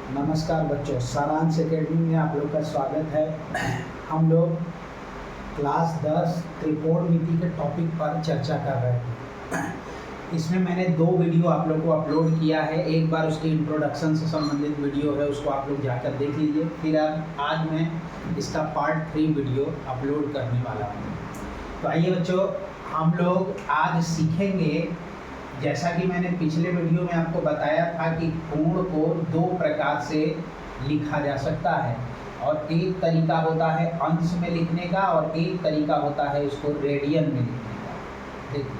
नमस्कार बच्चों, सारांश एकेडमी में आप लोग का स्वागत है। हम लोग क्लास 10 त्रिकोणमिति के टॉपिक पर चर्चा कर रहे हैं। इसमें मैंने 2 वीडियो आप लोग को अपलोड किया है। एक बार उसकी इंट्रोडक्शन से संबंधित वीडियो है, उसको आप लोग जाकर देख लीजिए। फिर आज मैं इसका पार्ट 3 वीडियो अपलोड करने वाला हूँ। तो आइए बच्चों, हम लोग आज सीखेंगे, जैसा कि मैंने पिछले वीडियो में आपको बताया था कि कोण को 2 प्रकार से लिखा जा सकता है, और एक तरीका होता है अंश में लिखने का और एक तरीका होता है इसको रेडियन में लिखने का। देखिए,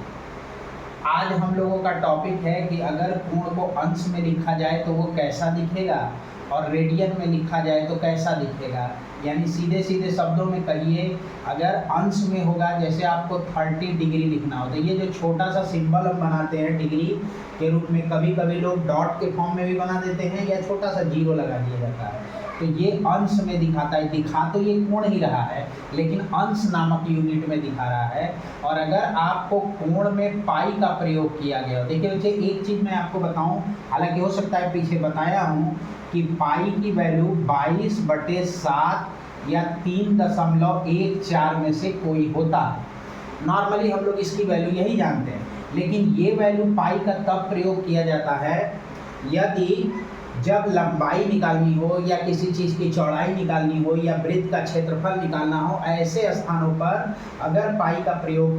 आज हम लोगों का टॉपिक है कि अगर कोण को अंश में लिखा जाए तो वो कैसा दिखेगा और रेडियन में लिखा जाए तो कैसा दिखेगा। यानी सीधे सीधे शब्दों में कहिए, अगर अंश में होगा, जैसे आपको 30 डिग्री लिखना हो तो ये जो छोटा सा सिंबल हम बनाते हैं डिग्री के रूप में, कभी कभी लोग डॉट के फॉर्म में भी बना देते हैं या छोटा सा 0 लगा दिया जाता है, तो ये अंश में दिखाता है। दिखा तो ये कोण ही रहा है, लेकिन अंश नामक यूनिट में दिखा रहा है। और अगर आपको कोण में पाई का प्रयोग किया गया हो, देखिए बच्चे एक चीज़ मैं आपको बताऊं, हालांकि हो सकता है पीछे बताया हूं कि पाई की वैल्यू 22/7 या 3.14 में से कोई होता है। नॉर्मली हम लोग इसकी वैल्यू यही जानते हैं, लेकिन ये वैल्यू पाई का तब प्रयोग किया जाता है यदि जब लंबाई निकालनी हो या किसी चीज़ की चौड़ाई निकालनी हो या वृत्त का क्षेत्रफल निकालना हो, ऐसे स्थानों पर अगर पाई का प्रयोग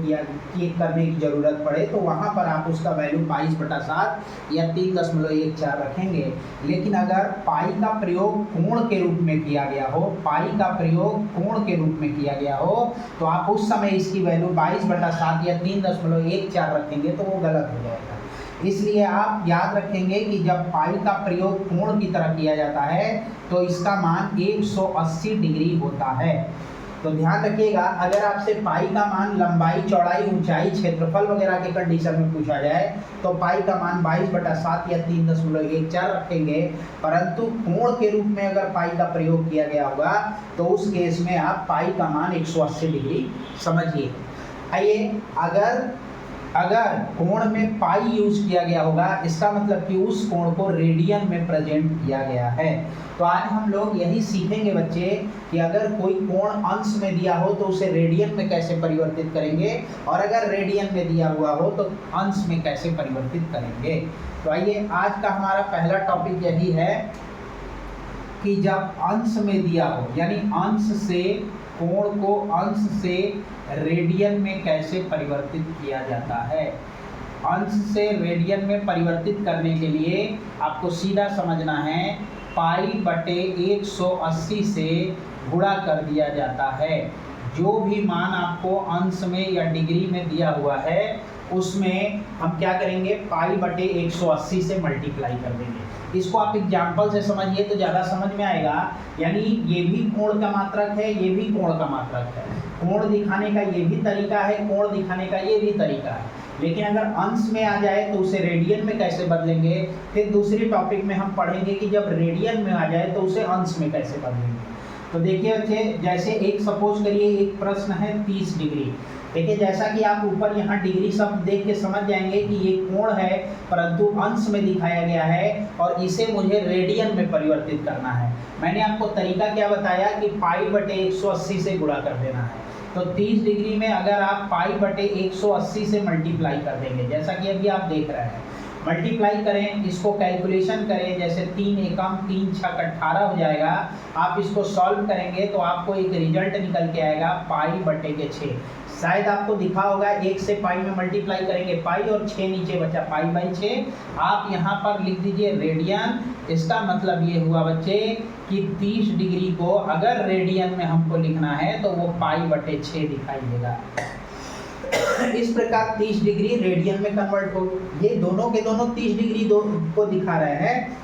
करने की ज़रूरत पड़े तो वहाँ पर आप उसका वैल्यू 22/7 या 3.14 रखेंगे। लेकिन अगर पाई का प्रयोग कोण के रूप में किया गया हो, तो आप उस समय इसकी वैल्यू 22/7 या 3.14 रखेंगे तो वो गलत हो जाएगा। इसलिए आप याद रखेंगे कि जब पाई का प्रयोग कोण की तरह किया जाता है तो इसका मान 180 डिग्री होता है। तो ध्यान रखिएगा, अगर आपसे पाई का मान लंबाई, चौड़ाई, ऊंचाई, क्षेत्रफल वगैरह के कंडीशन में पूछा जाए तो पाई का मान 22/7 या 3.14 रखेंगे। परंतु कोण के रूप में अगर पाई का प्रयोग किया गया होगा तो उस केस में आप पाई का मान 180 डिग्री समझिए। आइए, अगर कोण में पाई यूज किया गया होगा, इसका मतलब कि उस कोण को रेडियन में प्रेजेंट किया गया है। तो आज हम लोग यही सीखेंगे बच्चे कि अगर कोई कोण अंश में दिया हो तो उसे रेडियन में कैसे परिवर्तित करेंगे, और अगर रेडियन में दिया हुआ हो तो अंश में कैसे परिवर्तित करेंगे। तो आइए, आज का हमारा पहला टॉपिक यही है कि जब अंश में दिया हो, यानी अंश से कोण को अंश से रेडियन में कैसे परिवर्तित किया जाता है। अंश से रेडियन में परिवर्तित करने के लिए आपको सीधा समझना है, पाई/180 से गुणा कर दिया जाता है। जो भी मान आपको अंश में या डिग्री में दिया हुआ है उसमें हम क्या करेंगे, पाई/180 से मल्टीप्लाई कर देंगे। इसको आप एग्जाम्पल से समझिए तो ज़्यादा समझ में आएगा। यानी ये भी कोण का मात्रक है, ये भी कोण का मात्रक है। कोण दिखाने का ये भी तरीका है, कोण दिखाने का ये भी तरीका है। लेकिन अगर अंश में आ जाए तो उसे रेडियन में कैसे बदलेंगे, फिर दूसरी टॉपिक में हम पढ़ेंगे कि जब रेडियन में आ जाए तो उसे अंश में कैसे बदलेंगे। तो देखिए बच्चे, जैसे एक सपोज करिए एक प्रश्न है 30 डिग्री। देखिए, जैसा कि आप ऊपर यहाँ डिग्री शब्द देख के समझ जाएंगे कि ये कोण है परंतु अंश में दिखाया गया है और इसे मुझे रेडियन में परिवर्तित करना है। मैंने आपको तरीका क्या बताया कि पाई/180 से गुणा कर देना है। तो 30 डिग्री में अगर आप पाई/180 से मल्टीप्लाई कर देंगे, जैसा कि अभी आप देख रहे हैं, मल्टीप्लाई करें, इसको कैलकुलेशन करें, जैसे 3 एकम 3 छक 18 हो जाएगा। आप इसको सॉल्व करेंगे तो आपको एक रिजल्ट निकल के आएगा पाई/6। शायद आपको दिखा होगा, 1 से पाई में मल्टीप्लाई करेंगे पाई और 6 नीचे बचा पाई/6। आप यहाँ पर लिख दीजिए रेडियन। इसका मतलब ये हुआ बच्चे कि 30 डिग्री को अगर रेडियन में हमको लिखना है तो वो पाई/6 दिखाई देगा। इस प्रकार 30 डिग्री रेडियन में कन्वर्ट हो। ये दोनों के दोनों 30 डिग्री को दिखा रहे हैं,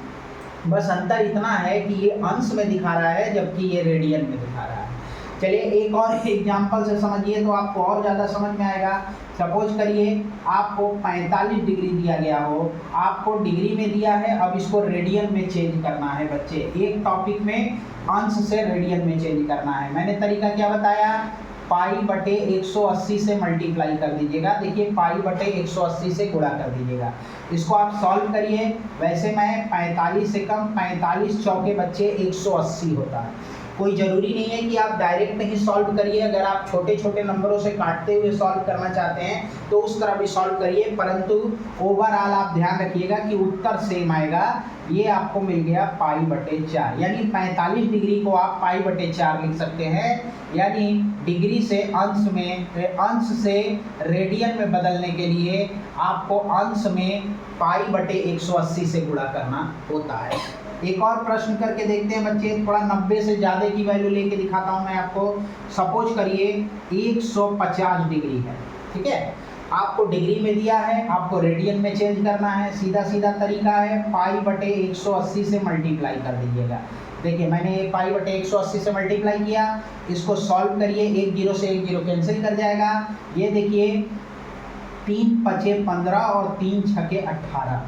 बस अंतर इतना है कि ये अंश में दिखा रहा है जबकि ये रेडियन में दिखा रहा है। चलिए एक और एग्जांपल से समझिए तो आपको और ज़्यादा समझ में आएगा। सपोज करिए आपको 45 डिग्री दिया गया हो, आपको डिग्री में दिया है, अब इसको रेडियन में चेंज करना है बच्चे। एक टॉपिक में अंश से रेडियन में चेंज करना है। मैंने तरीका क्या बताया, पाई बटे 180 से मल्टीप्लाई कर दीजिएगा। देखिए पाई बटे 180 से गुणा कर दीजिएगा। इसको आप सॉल्व करिए। वैसे मैं 45 से कम 45 चौके बच्चे 180 होता है। कोई ज़रूरी नहीं है कि आप डायरेक्ट ही सॉल्व करिए। अगर आप छोटे छोटे नंबरों से काटते हुए सॉल्व करना चाहते हैं तो उस तरह भी सॉल्व करिए, परंतु ओवरऑल आप ध्यान रखिएगा कि उत्तर सेम आएगा। ये आपको मिल गया पाई बटे 4, यानी 45 डिग्री को आप पाई बटे 4 लिख सकते हैं। यानी डिग्री से अंश से रेडियन में बदलने के लिए आपको अंश में पाई बटे 180 से गुणा करना होता है। एक और प्रश्न करके देखते हैं बच्चे, थोड़ा 90 से ज़्यादा की वैल्यू लेके दिखाता हूं मैं आपको। सपोज करिए 150 डिग्री है, ठीक है। आपको डिग्री में दिया है, आपको रेडियन में चेंज करना है। सीधा सीधा तरीका है, पाई बटे 180 से मल्टीप्लाई कर दीजिएगा। देखिए मैंने पाई बटे 180 से मल्टीप्लाई किया, इसको सॉल्व करिए। 1 0 से 1 0 कैंसिल कर जाएगा। ये देखिए 3 5 15 और 3 6 18।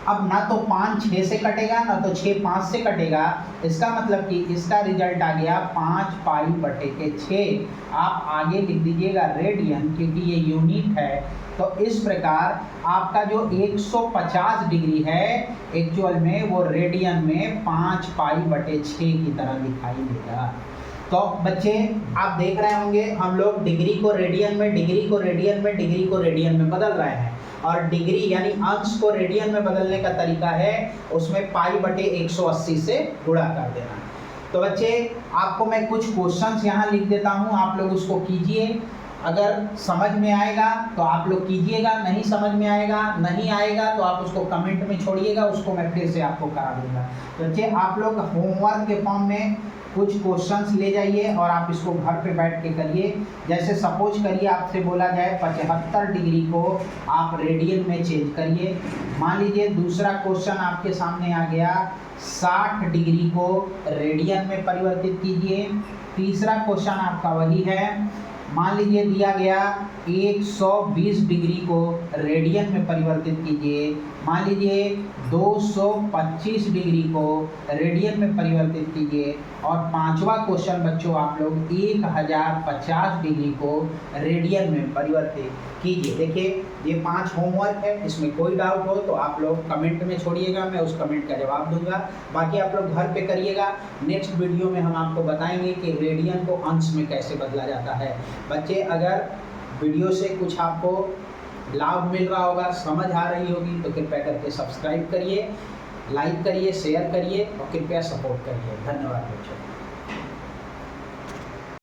अब ना तो 5 6 से कटेगा, ना तो 6 5 से कटेगा। इसका मतलब कि इसका रिजल्ट आ गया 5 पाई बटे के 6। आप आगे लिख दीजिएगा रेडियन, क्योंकि ये यूनिट है। तो इस प्रकार आपका जो 150 डिग्री है एक्चुअल में वो रेडियन में 5 पाई बटे 6 की तरह दिखाई देगा। तो बच्चे आप देख रहे होंगे हम लोग डिग्री को रेडियन में, डिग्री को रेडियन में, डिग्री को रेडियन में बदल रहे हैं। और डिग्री यानी अंश को रेडियन में बदलने का तरीका है उसमें पाई बटे 180 से गुणा कर देना। तो बच्चे आपको मैं कुछ क्वेश्चंस यहाँ लिख देता हूँ, आप लोग उसको कीजिए। अगर समझ में आएगा तो आप लोग कीजिएगा, नहीं समझ में आएगा नहीं आएगा तो आप उसको कमेंट में छोड़िएगा, उसको मैं फिर से आपको करा दूंगा। तो बच्चे आप लोग होमवर्क के फॉर्म में कुछ क्वेश्चंस ले जाइए और आप इसको घर पे बैठ के करिए। जैसे सपोज करिए आपसे बोला जाए 75 डिग्री को आप रेडियन में चेंज करिए। मान लीजिए दूसरा क्वेश्चन आपके सामने आ गया 60 डिग्री को रेडियन में परिवर्तित कीजिए। तीसरा क्वेश्चन आपका वही है, मान लीजिए दिया गया 120 डिग्री को रेडियन में परिवर्तित कीजिए। मान लीजिए 225 डिग्री को रेडियन में परिवर्तित कीजिए। और पांचवा क्वेश्चन बच्चों आप लोग 1050 डिग्री को रेडियन में परिवर्तित कीजिए। देखिए ये 5 होमवर्क है, इसमें कोई डाउट हो तो आप लोग कमेंट में छोड़िएगा, मैं उस कमेंट का जवाब दूंगा। बाकी आप लोग घर पे करिएगा। नेक्स्ट वीडियो में हम आपको बताएंगे कि रेडियन को अंश में कैसे बदला जाता है। बच्चे अगर वीडियो से कुछ आपको लाभ मिल रहा होगा, समझ आ रही होगी तो कृपया करके सब्सक्राइब करिए, लाइक करिए, शेयर करिए और कृपया सपोर्ट करिए। धन्यवाद बच्चों।